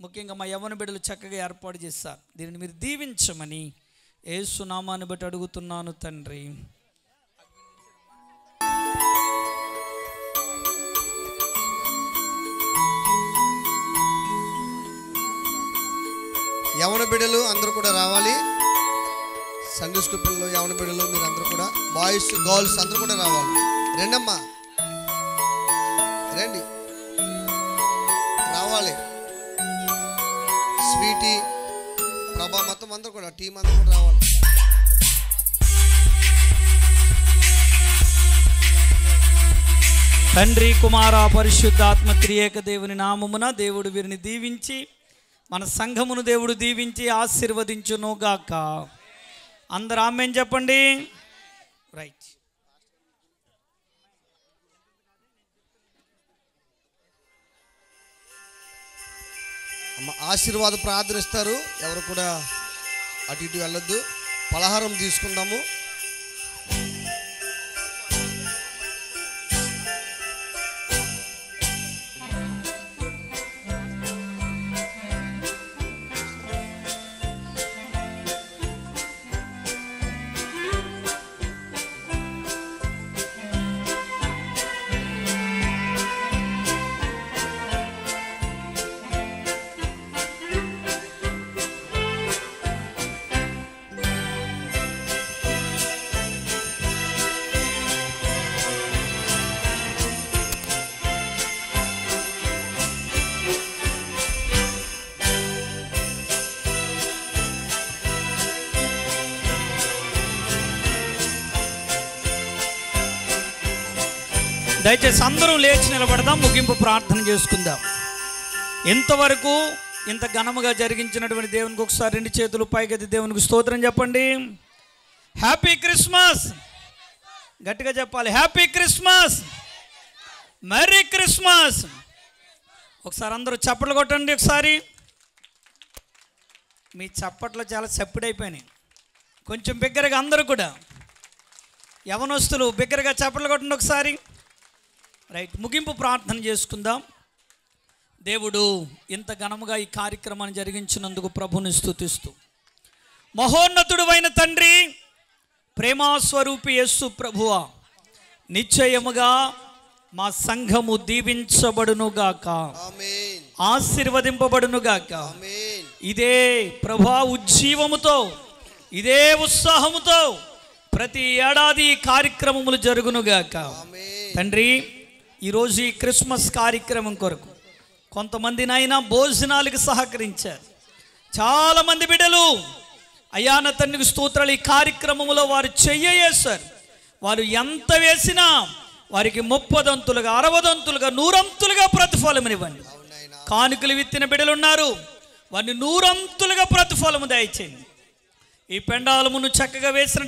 ముఖ్యంగా మా యవ్వన బిడ్డలు చక్కగా ఏర్పాటు చేస్తారు. దీనిని మీరు దీవించమని యేసు నామాన్ని బట్టి అడుగుతున్నాను తండ్రి. యవన బిడ్డలు అందరూ కూడా రావాలి. సండే స్కూల్ పిల్లలు, యవన బిడ్డలు మీరు అందరూ కూడా, బాయ్స్ గర్ల్స్ అందరూ కూడా రావాలి. రండమ్మా, రండి, రావాలి. స్వీటీ, ప్రభా మొత్తం అందరూ కూడా, టీం అందరూ కూడా రావాలి. తండ్రి, కుమార, పరిశుద్ధాత్మ త్రియేక దేవుని నామమున దేవుడు వీరిని దీవించి, మన సంఘమును దేవుడు దీవించి ఆశీర్వదించునుగాక. అందరూ ఆమేన్ చెప్పండి. రైట్. అమ్మ ఆశీర్వాద ప్రార్థన ఇస్తారు. ఎవరు కూడా అటు ఇటు వెళ్ళొద్దు. పలహారం తీసుకుందాము. దయచేసి అందరూ లేచి నిలబడదాం. ముగింపు ప్రార్థన చేసుకుందాం. ఇంతవరకు ఇంత ఘనముగా జరిగించినటువంటి దేవునికి ఒకసారి 2 చేతులు పైకెత్తి దేవునికి స్తోత్రం చెప్పండి. Happy Christmas. గట్టిగా చెప్పాలి. Happy Christmas, merry Christmas. ఒకసారి అందరూ చప్పట్లు కొట్టండి. ఒకసారి మీ చప్పట్లు చాలా చప్పుడైపోయినాయి. కొంచెం బిగ్గరగా అందరూ కూడా, యవనస్తులు బిగ్గరగా చప్పట్లు కొట్టండి ఒకసారి. రైట్. ముగింపు ప్రార్థన చేసుకుందాం. దేవుడు ఇంత ఘనముగా ఈ కార్యక్రమాన్ని జరిగించినందుకు ప్రభుని స్తుతిస్తూ, మహోన్నతుడు అయిన తండ్రి, ప్రేమాస్వరూపి యేసు ప్రభువా, నిశ్చయముగా మా సంఘము దీవించబడునుగాక, ఆశీర్వదింపబడునుగాక. ఇదే ప్రభా ఉజ్జీవముతో, ఇదే ఉత్సాహముతో ప్రతి ఏడాది కార్యక్రమములు జరుగునుగాక. తండ్రి, ఈరోజు ఈ క్రిస్మస్ కార్యక్రమం కొరకు కొంతమందినైనా భోజనాలకు సహకరించారు. చాలామంది బిడ్డలు అయ్యా నా తండ్రికి స్తోత్రాలు, ఈ కార్యక్రమంలో వారు చెయ్యేశారు. వారు ఎంత వేసినా వారికి 30 దంతులుగా, 60 దంతులుగా, 100 అంతులుగా ప్రతిఫలం ఇవ్వండి. కానుకలు విత్తిన బిడ్డలు ఉన్నారు, వారిని 100 అంతులుగా ప్రతిఫలము దయచేయండి. ఈ పెండాలమును చక్కగా వేసిన